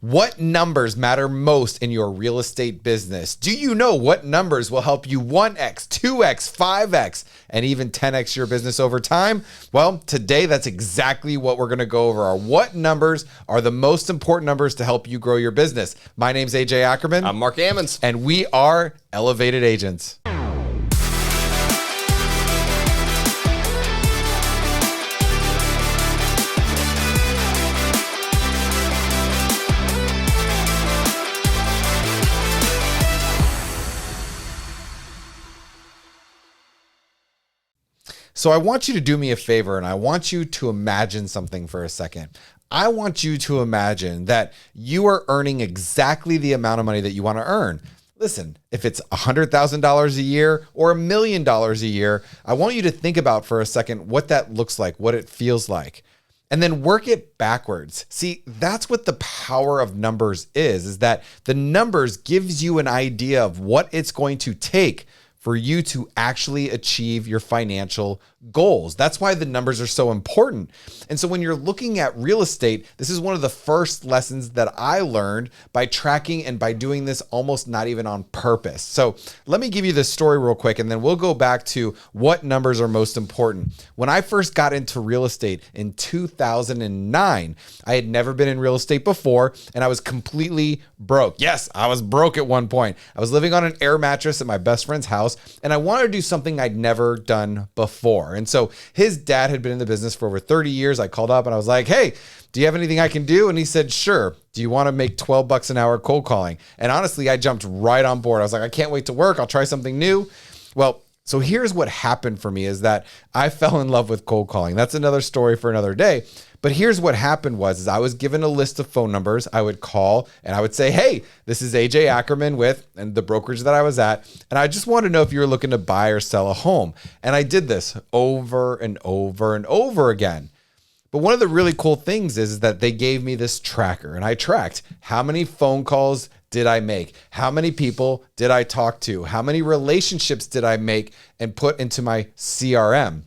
What numbers matter most in your real estate business? Do you know what numbers will help you 1x, 2x, 5x, and even 10x your business over time? Well, today that's exactly what we're going to go over. What numbers are the most important numbers to help you grow your business? My name's AJ Ackerman. I'm Mark Ammons. And we are Elevated Agents. So I want you to do me a favor, and I want you to imagine something for a second. I want you to imagine that you are earning exactly the amount of money that you want to earn. Listen, if it's $100,000 a year or $1 million a year, I want you to think about for a second what that looks like, what it feels like, and then work it backwards. See, that's what the power of numbers is that the numbers gives you an idea of what it's going to take for you to actually achieve your financial goals. That's why the numbers are so important. And so when you're looking at real estate, this is one of the first lessons that I learned by tracking and by doing this almost not even on purpose. So let me give you this story real quick, and then we'll go back to what numbers are most important. When I first got into real estate in 2009, I had never been in real estate before, and I was completely broke. Yes, I was broke at one point. I was living on an air mattress at my best friend's house, and I wanted to do something I'd never done before. And so his dad had been in the business for over 30 years. I called up and I was like, hey, do you have anything I can do? And he said, sure. Do you want to make $12 an hour cold calling? And honestly, I jumped right on board. I was like, I can't wait to work. I'll try something new. Well, so here's what happened for me is that I fell in love with cold calling. That's another story for another day. But here's what happened was I was given a list of phone numbers. I would call and I would say, hey, this is AJ Ackerman with and the brokerage that I was at. And I just want to know if you were looking to buy or sell a home. And I did this over and over and over again. But one of the really cool things is that they gave me this tracker and I tracked how many phone calls did I make? How many people did I talk to? How many relationships did I make and put into my CRM?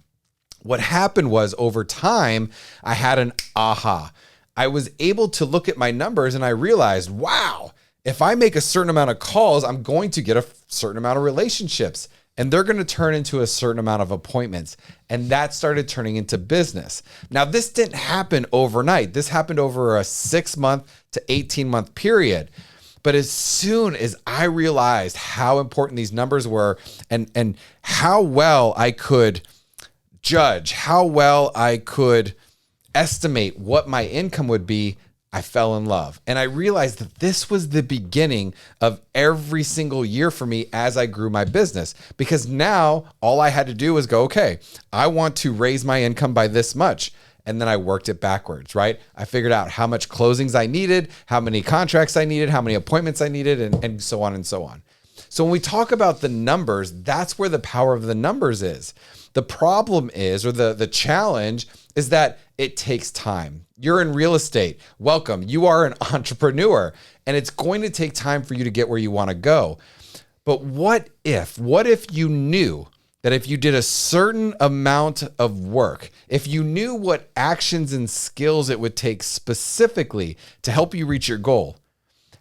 What happened was over time, I had an aha. I was able to look at my numbers and I realized, wow, if I make a certain amount of calls, I'm going to get a certain amount of relationships and they're going to turn into a certain amount of appointments. And that started turning into business. Now, this didn't happen overnight. This happened over a 6-month to 18-month period. But as soon as I realized how important these numbers were and how well I could judge, how well I could estimate what my income would be, I fell in love. And I realized that this was the beginning of every single year for me as I grew my business. Because now all I had to do was go, okay, I want to raise my income by this much. And then I worked it backwards, right? I figured out how much closings I needed, how many contracts I needed, how many appointments I needed, and so on and so on. So when we talk about the numbers, that's where the power of the numbers is. The problem is, or the challenge is that it takes time. You're in real estate. Welcome. You are an entrepreneur, and it's going to take time for you to get where you want to go. But what if you knew that if you did a certain amount of work, if you knew what actions and skills it would take specifically to help you reach your goal,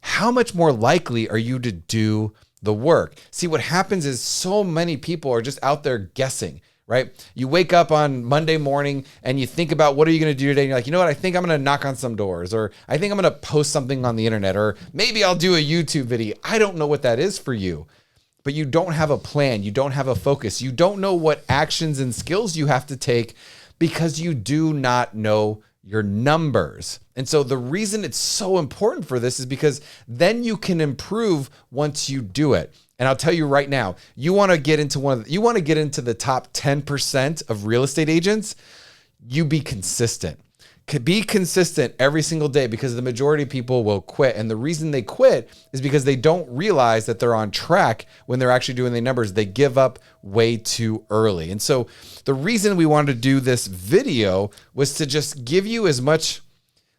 how much more likely are you to do the work? See, what happens is so many people are just out there guessing, right? You wake up on Monday morning and you think about what are you going to do today? And you're like, you know what? I think I'm going to knock on some doors, or I think I'm going to post something on the internet, or maybe I'll do a YouTube video. I don't know what that is for you, but you don't have a plan. You don't have a focus. You don't know what actions and skills you have to take because you do not know your numbers. And so the reason it's so important for this is because then you can improve once you do it. And I'll tell you right now, you want to get into the top 10% of real estate agents, you be consistent. Be consistent every single day, because the majority of people will quit. And the reason they quit is because they don't realize that they're on track when they're actually doing the numbers. They give up way too early. And so the reason we wanted to do this video was to just give you as much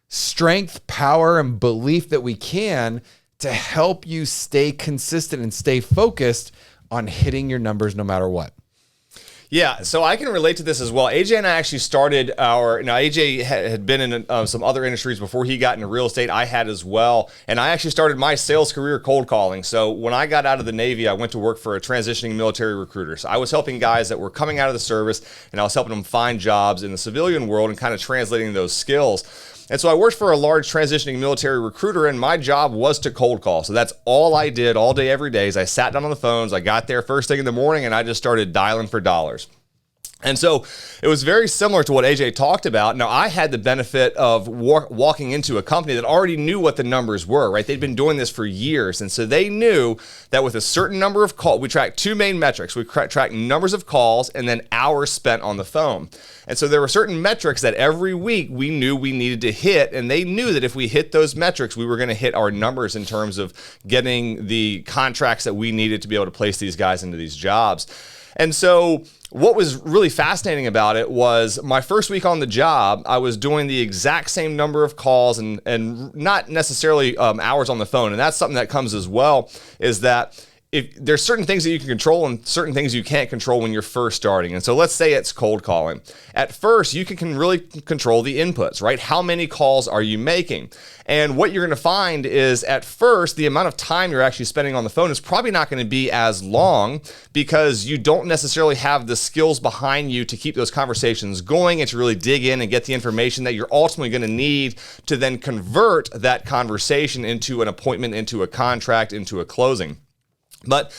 strength, power, and belief that we can to help you stay consistent and stay focused on hitting your numbers no matter what. Yeah, so I can relate to this as well. AJ and I actually started now AJ had been in some other industries before he got into real estate. I had as well. And I actually started my sales career cold calling. So when I got out of the Navy, I went to work for a transitioning military recruiter. So I was helping guys that were coming out of the service, and I was helping them find jobs in the civilian world and kind of translating those skills. And so I worked for a large transitioning military recruiter, and my job was to cold call. So that's all I did all day, every day is I sat down on the phones. I got there first thing in the morning, and I just started dialing for dollars. And so it was very similar to what AJ talked about. Now, I had the benefit of walking into a company that already knew what the numbers were, right? They'd been doing this for years. And so they knew that with a certain number of calls, we tracked two main metrics. We tracked numbers of calls and then hours spent on the phone. And so there were certain metrics that every week we knew we needed to hit. And they knew that if we hit those metrics, we were going to hit our numbers in terms of getting the contracts that we needed to be able to place these guys into these jobs. And so what was really fascinating about it was my first week on the job, I was doing the exact same number of calls and not necessarily hours on the phone. And that's something that comes as well, is that if there's certain things that you can control and certain things you can't control when you're first starting. And so let's say it's cold calling. At first, you can really control the inputs, right? How many calls are you making? And what you're going to find is at first, the amount of time you're actually spending on the phone is probably not going to be as long because you don't necessarily have the skills behind you to keep those conversations going and to really dig in and get the information that you're ultimately going to need to then convert that conversation into an appointment, into a contract, into a closing. But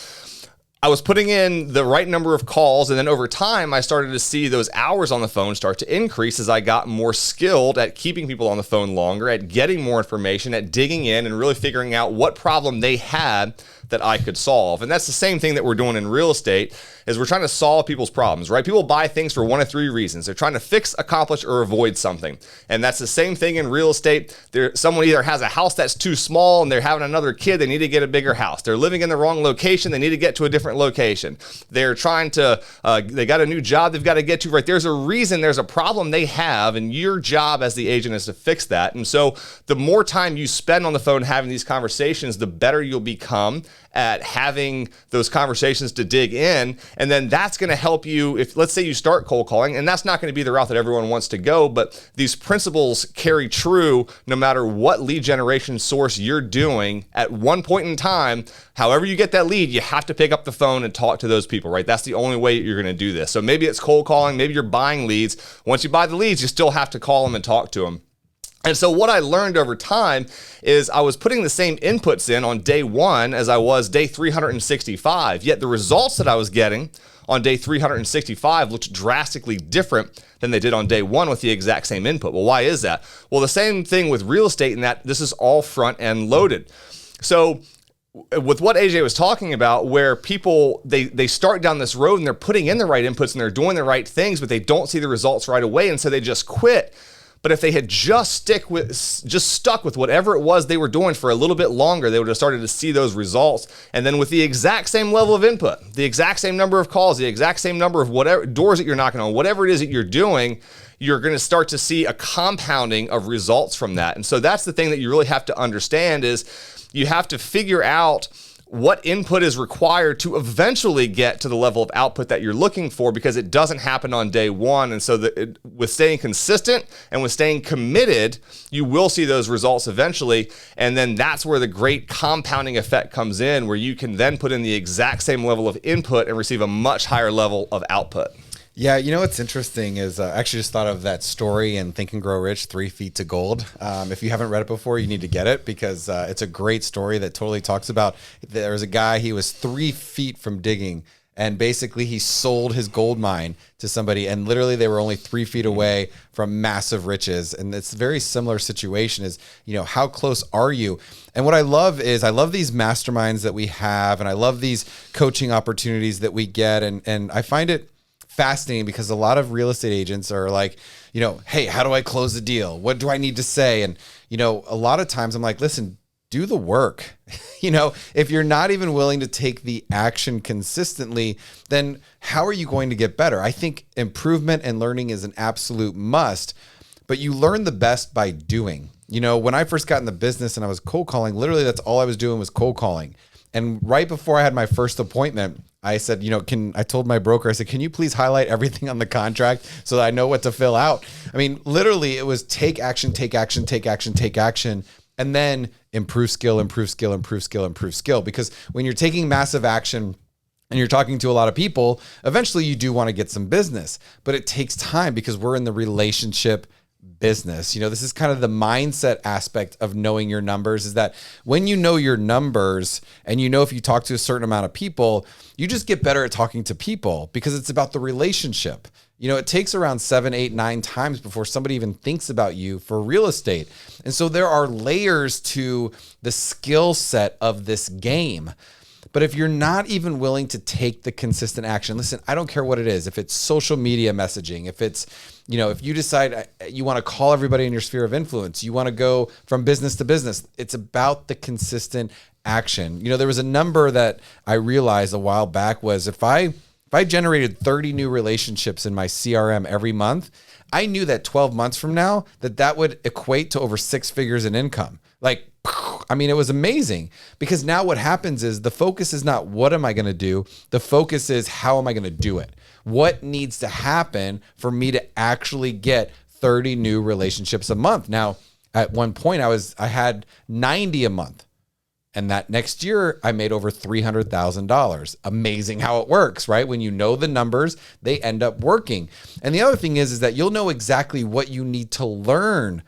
I was putting in the right number of calls, and then over time, I started to see those hours on the phone start to increase as I got more skilled at keeping people on the phone longer, at getting more information, at digging in and really figuring out what problem they had that I could solve. And that's the same thing that we're doing in real estate, is we're trying to solve people's problems, right? People buy things for one of three reasons. They're trying to fix, accomplish, or avoid something. And that's the same thing in real estate. Someone either has a house that's too small and they're having another kid, they need to get a bigger house. They're living in the wrong location, they need to get to a different location. They're trying to, they got a new job they've got to get to, right? There's a reason, there's a problem they have, and your job as the agent is to fix that. And so the more time you spend on the phone having these conversations, the better you'll become at having those conversations to dig in. And then that's going to help you if, let's say you start cold calling, and that's not going to be the route that everyone wants to go, but these principles carry true no matter what lead generation source you're doing at one point in time. However you get that lead, you have to pick up the phone and talk to those people, right? That's the only way you're going to do this. So maybe it's cold calling, maybe you're buying leads. Once you buy the leads, you still have to call them and talk to them. And so what I learned over time is I was putting the same inputs in on day one as I was day 365, yet the results that I was getting on day 365 looked drastically different than they did on day one with the exact same input. Well, why is that? Well, the same thing with real estate in that this is all front end loaded. So with what AJ was talking about, where people, they start down this road and they're putting in the right inputs and they're doing the right things, but they don't see the results right away, and so they just quit. But if they had just stuck with whatever it was they were doing for a little bit longer, they would have started to see those results. And then with the exact same level of input, the exact same number of calls, the exact same number of whatever doors that you're knocking on, whatever it is that you're doing, you're going to start to see a compounding of results from that. And so that's the thing that you really have to understand, is you have to figure out what input is required to eventually get to the level of output that you're looking for, because it doesn't happen on day one. And so with staying consistent and with staying committed, you will see those results eventually. And then that's where the great compounding effect comes in, where you can then put in the exact same level of input and receive a much higher level of output. Yeah, you know what's interesting is I actually just thought of that story in Think and Grow Rich, 3 Feet to Gold. If you haven't read it before, you need to get it, because it's a great story that totally talks about, there was a guy, he was 3 feet from digging, and basically he sold his gold mine to somebody, and literally they were only 3 feet away from massive riches. And it's a very similar situation, is, you know, how close are you? And what I love is, I love these masterminds that we have, and I love these coaching opportunities that we get. And I find it fascinating because a lot of real estate agents are like, you know, hey, how do I close the deal? What do I need to say? And, you know, a lot of times I'm like, listen, do the work. You know, if you're not even willing to take the action consistently, then how are you going to get better? I think improvement and learning is an absolute must, but you learn the best by doing. You know, when I first got in the business and I was cold calling, literally that's all I was doing was cold calling. And right before I had my first appointment, I said, I told my broker, I said, can you please highlight everything on the contract so that I know what to fill out? I mean, literally it was take action, take action, take action, take action, and then improve skill, improve skill, improve skill, improve skill. Because when you're taking massive action and you're talking to a lot of people, eventually you do want to get some business, but it takes time because we're in the relationship business. This is kind of the mindset aspect of knowing your numbers, is that when you know your numbers and if you talk to a certain amount of people, you just get better at talking to people because it's about the relationship. It takes around 7, 8, 9 times before somebody even thinks about you for real estate. And so there are layers to the skill set of this game. But if you're not even willing to take the consistent action, listen, I don't care what it is. If it's social media messaging, if it's, if you decide you want to call everybody in your sphere of influence, you want to go from business to business, it's about the consistent action. There was a number that I realized a while back was if I generated 30 new relationships in my CRM every month, I knew that 12 months from now that would equate to over 6 figures in income. It was amazing because now what happens is the focus is not what am I going to do? The focus is how am I going to do it? What needs to happen for me to actually get 30 new relationships a month? Now, at one point I had 90 a month. And that next year I made over $300,000. Amazing how it works, right? When you know the numbers, they end up working. And the other thing is that you'll know exactly what you need to learn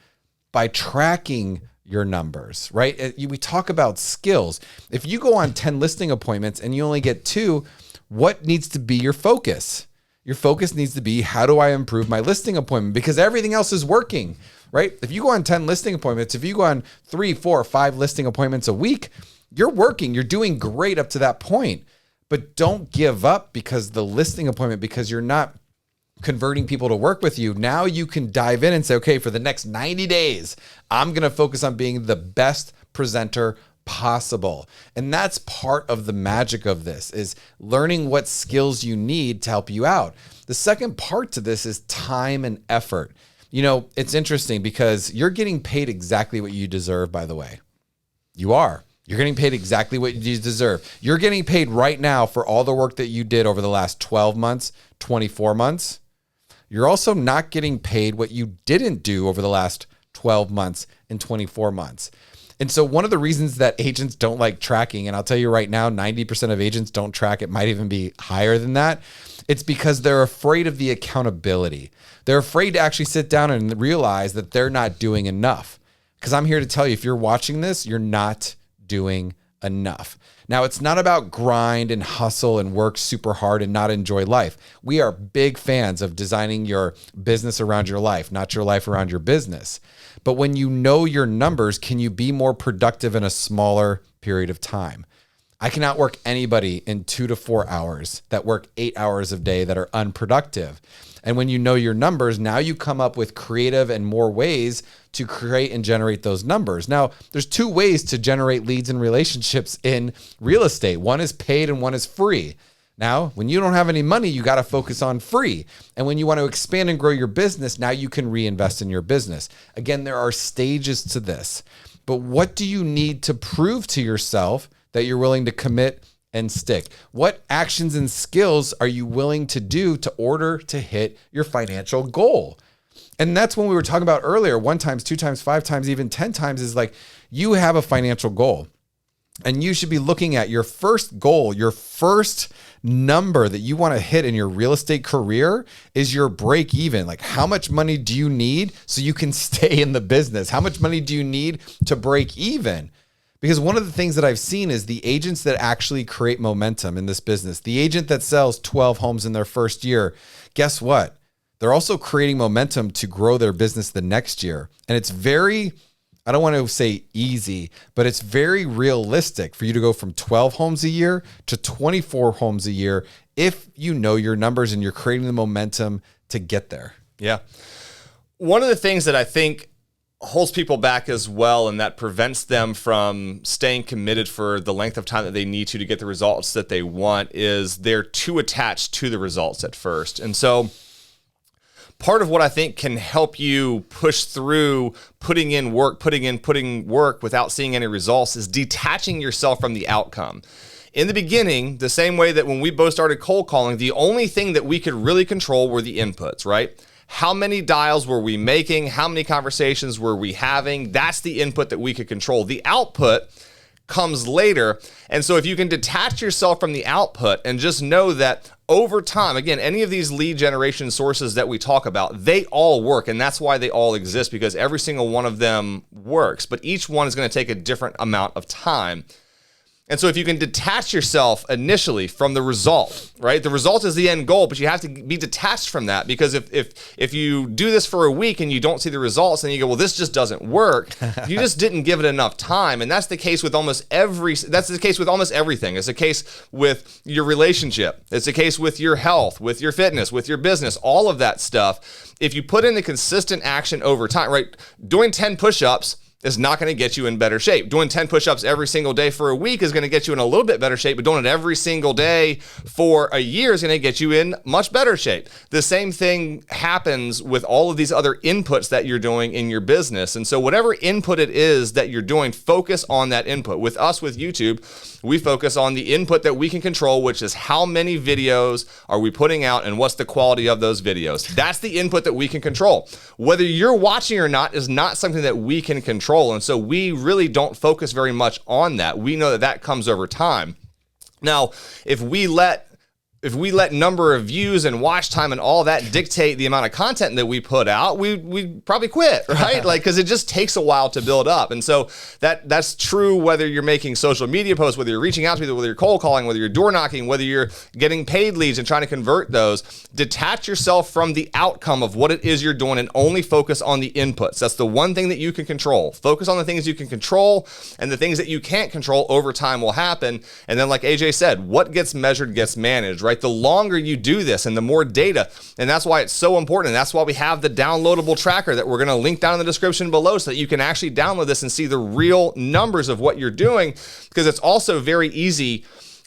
by tracking your numbers, right? We talk about skills. If you go on 10 listing appointments and you only get 2, what needs to be your focus? Your focus needs to be, how do I improve my listing appointment? Because everything else is working, right? If you go on 10 listing appointments, if you go on 3, 4, 5 listing appointments a week, you're working, you're doing great up to that point. But don't give up because you're not converting people to work with you. Now you can dive in and say, okay, for the next 90 days, I'm going to focus on being the best presenter possible. And that's part of the magic of this, is learning what skills you need to help you out. The second part to this is time and effort. It's interesting because you're getting paid exactly what you deserve, by the way. You are. You're getting paid exactly what you deserve. You're getting paid right now for all the work that you did over the last 12 months, 24 months. You're also not getting paid what you didn't do over the last 12 months and 24 months. And so one of the reasons that agents don't like tracking, and I'll tell you right now, 90% of agents don't track, it might even be higher than that. It's because they're afraid of the accountability. They're afraid to actually sit down and realize that they're not doing enough. Because I'm here to tell you, if you're watching this, you're not doing enough. Now, it's not about grind and hustle and work super hard and not enjoy life. We are big fans of designing your business around your life, not your life around your business. But when you know your numbers, can you be more productive in a smaller period of time? I can outwork anybody in 2 to 4 hours that work 8 hours a day that are unproductive. And when you know your numbers, now you come up with creative and more ways to create and generate those numbers. Now, there's 2 ways to generate leads and relationships in real estate. One is paid and one is free. Now, when you don't have any money, you got to focus on free. And when you want to expand and grow your business, now you can reinvest in your business. Again, there are stages to this. But what do you need to prove to yourself that you're willing to commit and stick? What actions and skills are you willing to do to order to hit your financial goal? And that's when we were talking about earlier, 1 times, 2 times, 5 times, even 10 times, is like you have a financial goal. And you should be looking at your first goal, your first number that you want to hit in your real estate career is your break even. Like, how much money do you need so you can stay in the business? How much money do you need to break even? Because one of the things that I've seen is the agents that actually create momentum in this business, the agent that sells 12 homes in their first year, guess what? They're also creating momentum to grow their business the next year. And it's very, I don't want to say easy, but it's very realistic for you to go from 12 homes a year to 24 homes a year if you know your numbers and you're creating the momentum to get there. Yeah. One of the things that I think holds people back as well, and that prevents them from staying committed for the length of time that they need to get the results that they want, is they're too attached to the results at first. And so part of what I think can help you push through putting work without seeing any results is detaching yourself from the outcome. in the beginning, the same way that when we both started cold calling, the only thing that we could really control were the inputs, right? How many dials were we making? How many conversations were we having? That's the input that we could control. The output comes later. And so if you can detach yourself from the output and just know that over time, again, any of these lead generation sources that we talk about, they all work. And that's why they all exist, because every single one of them works. But each one is going to take a different amount of time. And so if you can detach yourself initially from the result, right? The result is the end goal, but you have to be detached from that, because if you do this for a week and you don't see the results, then you go, well, this just doesn't work. You just didn't give it enough time. And that's the case with almost everything. It's the case with your relationship. It's the case with your health, with your fitness, with your business, all of that stuff. If you put in the consistent action over time, right? Doing 10 push-ups is not going to get you in better shape. Doing 10 push-ups every single day for a week is going to get you in a little bit better shape, but doing it every single day for a year is going to get you in much better shape. The same thing happens with all of these other inputs that you're doing in your business. And so whatever input it is that you're doing, focus on that input. With us, with YouTube, we focus on the input that we can control, which is how many videos are we putting out and what's the quality of those videos. That's the input that we can control. Whether you're watching or not is not something that we can control. And so we really don't focus very much on that. We know that that comes over time. Now, if we let number of views and watch time and all that dictate the amount of content that we put out, we probably quit, right? Because it just takes a while to build up. And so that's true whether you're making social media posts, whether you're reaching out to people, whether you're cold calling, whether you're door knocking, whether you're getting paid leads and trying to convert those. Detach yourself from the outcome of what it is you're doing and only focus on the inputs. That's the one thing that you can control. Focus on the things you can control, and the things that you can't control over time will happen. And then, like AJ said, what gets measured gets managed, right? The longer you do this and the more data, and that's why it's so important. And that's why we have the downloadable tracker that we're going to link down in the description below, so that you can actually download this and see the real numbers of what you're doing, because it's also very easy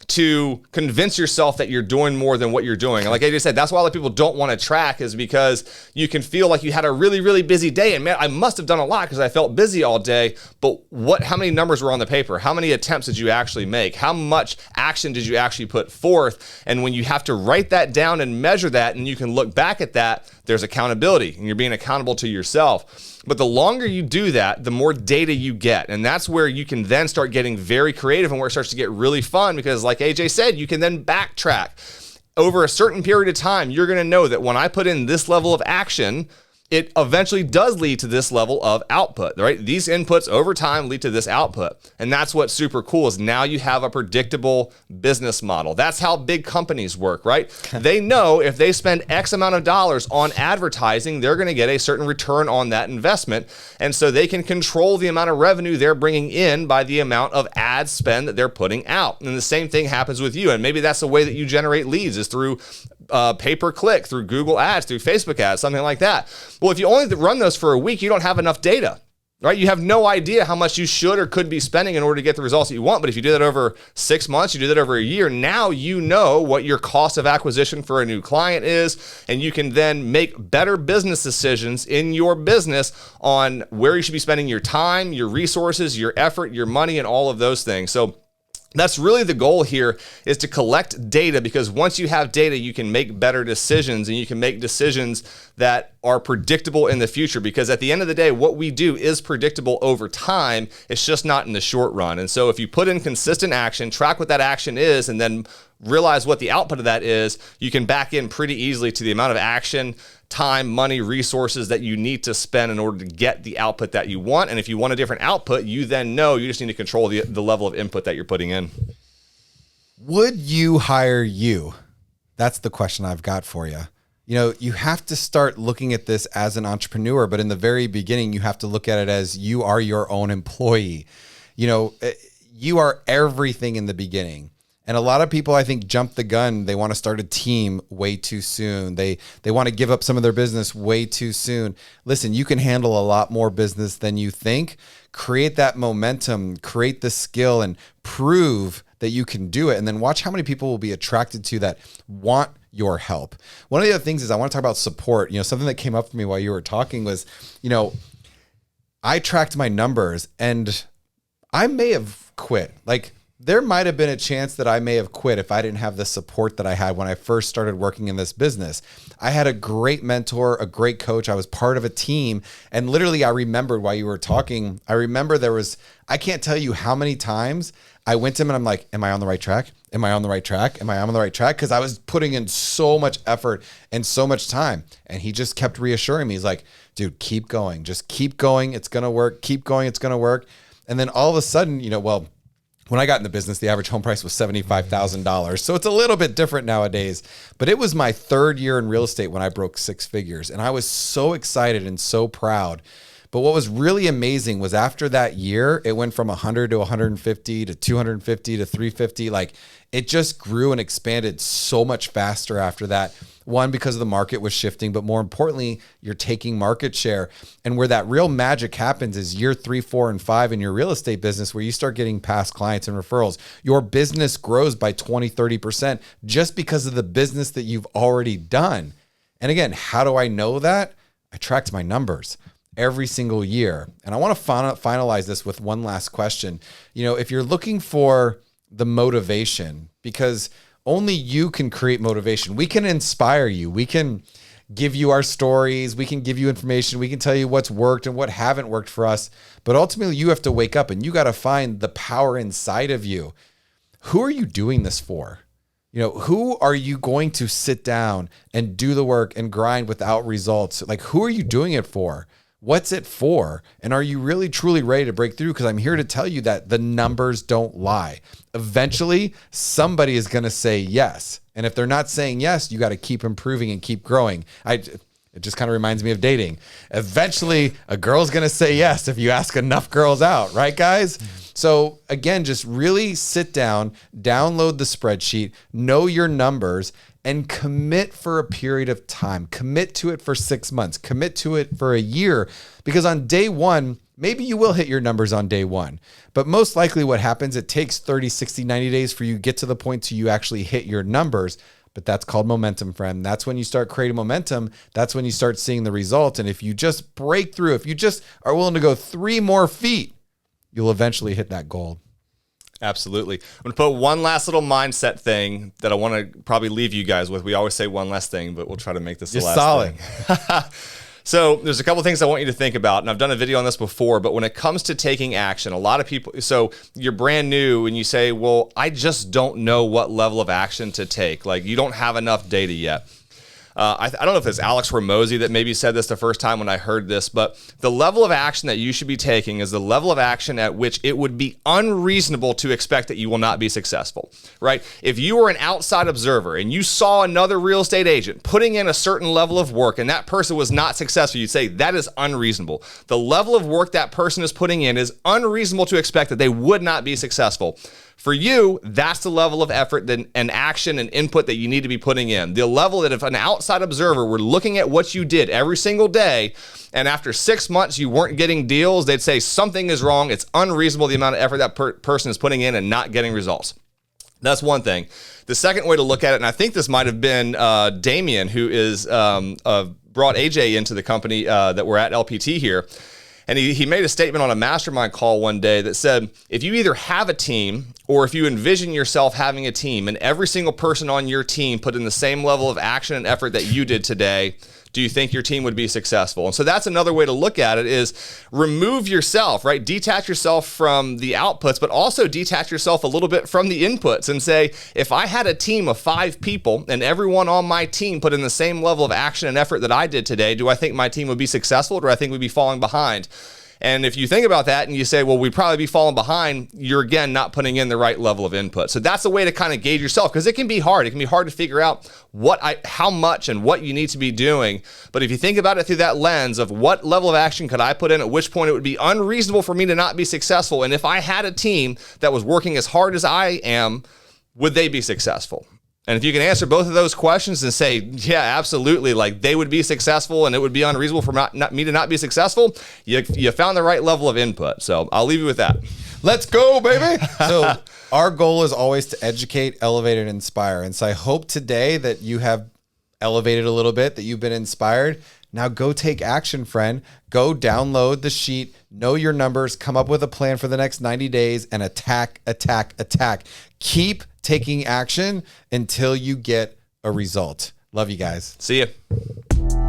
to convince yourself that you're doing more than what you're doing. And like AJ said, that's why a lot of people don't want to track, is because you can feel like you had a really, really busy day. And man, I must have done a lot because I felt busy all day. But how many numbers were on the paper? How many attempts did you actually make? How much action did you actually put forth? And when you have to write that down and measure that, and you can look back at that, there's accountability, and you're being accountable to yourself. But the longer you do that, the more data you get. And that's where you can then start getting very creative, and where it starts to get really fun, because like AJ said, you can then backtrack. Over a certain period of time, you're going to know that when I put in this level of action, it eventually does lead to this level of output, right? These inputs over time lead to this output. And that's what's super cool, is now you have a predictable business model. That's how big companies work, right? They know if they spend X amount of dollars on advertising, they're going to get a certain return on that investment. And so they can control the amount of revenue they're bringing in by the amount of ad spend that they're putting out. And the same thing happens with you. And maybe that's the way that you generate leads, is through pay-per-click, through Google ads, through Facebook ads, something like that. Well, if you only run those for a week, you don't have enough data, right? You have no idea how much you should or could be spending in order to get the results that you want. But if you do that over 6 months, you do that over a year, now you know what your cost of acquisition for a new client is, and you can then make better business decisions in your business on where you should be spending your time, your resources, your effort, your money, and all of those things. So that's really the goal here, is to collect data, because once you have data, you can make better decisions, and you can make decisions that are predictable in the future, because at the end of the day, what we do is predictable over time. It's just not in the short run. And so if you put in consistent action, track what that action is, and then realize what the output of that is, you can back in pretty easily to the amount of action, time, money, resources that you need to spend in order to get the output that you want. And if you want a different output, you then know you just need to control the level of input that you're putting in. Would you hire you? That's the question I've got for you. You know, you have to start looking at this as an entrepreneur, but in the very beginning, you have to look at it as you are your own employee. You know, you are everything in the beginning. And a lot of people, I think, jump the gun. They want to start a team way too soon. They want to give up some of their business way too soon. Listen, you can handle a lot more business than you think. Create that momentum, create the skill, and prove that you can do it. And then watch how many people will be attracted to that want your help. One of the other things is I want to talk about support. You know, something that came up for me while you were talking was, you know, I tracked my numbers and I may have quit. Like, there might have been a chance that I may have quit if I didn't have the support that I had when I first started working in this business. I had a great mentor, a great coach. I was part of a team. And literally, I remembered while you were talking, I remember I can't tell you how many times I went to him and I'm like, am I on the right track? Am I on the right track? Am I on the right track? Because I was putting in so much effort and so much time. And he just kept reassuring me. He's like, dude, keep going. Just keep going. It's going to work. Keep going. It's going to work. And then all of a sudden, when I got in the business, the average home price was $75,000. So it's a little bit different nowadays. But it was my third year in real estate when I broke six figures. And I was so excited and so proud. But what was really amazing was after that year, it went from 100 to 150 to 250 to 350. Like it just grew and expanded so much faster after that. One, because the market was shifting, but more importantly, you're taking market share. And where that real magic happens is year 3, 4, and 5 in your real estate business, where you start getting past clients and referrals. Your business grows by 20, 30% just because of the business that you've already done. And again, how do I know that? I tracked my numbers every single year. And I want to finalize this with one last question. If you're looking for the motivation, because only you can create motivation. We can inspire you. We can give you our stories. We can give you information. We can tell you what's worked and what haven't worked for us. But ultimately, you have to wake up and you got to find the power inside of you. Who are you doing this for? Who are you going to sit down and do the work and grind without results? Like, who are you doing it for? What's it for? And are you really truly ready to break through? Because I'm here to tell you that the numbers don't lie. Eventually, somebody is going to say yes. And if they're not saying yes, you got to keep improving and keep growing. It just kind of reminds me of dating. Eventually, a girl's going to say yes if you ask enough girls out, right, guys? So again, just really sit down, download the spreadsheet, know your numbers, and commit for a period of time. Commit to it for 6 months. Commit to it for a year. Because on day one, maybe you will hit your numbers on day one. But most likely what happens, it takes 30, 60, 90 days for you to get to the point to you actually hit your numbers. But that's called momentum, friend. That's when you start creating momentum. That's when you start seeing the results. And if you just break through, if you just are willing to go 3 more feet, you'll eventually hit that goal. Absolutely. I'm going to put one last little mindset thing that I want to probably leave you guys with. We always say one last thing, but we'll try to make this the last solid thing. So there's a couple things I want you to think about, and I've done a video on this before, but when it comes to taking action, a lot of people, so you're brand new and you say, well, I just don't know what level of action to take. Like, you don't have enough data yet. I don't know if it's Alex Ramosi that maybe said this the first time when I heard this, but the level of action that you should be taking is the level of action at which it would be unreasonable to expect that you will not be successful, right? If you were an outside observer and you saw another real estate agent putting in a certain level of work and that person was not successful, you'd say that is unreasonable. The level of work that person is putting in is unreasonable to expect that they would not be successful. For you, that's the level of effort and action and input that you need to be putting in. The level that if an outside observer were looking at what you did every single day, and after 6 months you weren't getting deals, they'd say something is wrong. It's unreasonable the amount of effort that person is putting in and not getting results. That's one thing. The second way to look at it, and I think this might have been Damien, who is brought AJ into the company that we're at LPT here. And he made a statement on a mastermind call one day that said, if you either have a team or if you envision yourself having a team and every single person on your team put in the same level of action and effort that you did today, do you think your team would be successful? And so that's another way to look at it is remove yourself, right? Detach yourself from the outputs, but also detach yourself a little bit from the inputs and say, if I had a team of 5 people and everyone on my team put in the same level of action and effort that I did today, do I think my team would be successful or do I think we'd be falling behind? And if you think about that and you say, well, we'd probably be falling behind, you're again not putting in the right level of input. So that's a way to kind of gauge yourself because it can be hard. It can be hard to figure out how much and what you need to be doing. But if you think about it through that lens of what level of action could I put in, at which point it would be unreasonable for me to not be successful. And if I had a team that was working as hard as I am, would they be successful? And if you can answer both of those questions and say, yeah, absolutely, like they would be successful and it would be unreasonable for me to not be successful, you found the right level of input. So I'll leave you with that. Let's go, baby. So our goal is always to educate, elevate, and inspire. And so I hope today that you have elevated a little bit, that you've been inspired. Now go take action, friend. Go download the sheet, know your numbers, come up with a plan for the next 90 days, and attack, attack, attack. Keep taking action until you get a result. Love you guys. See ya.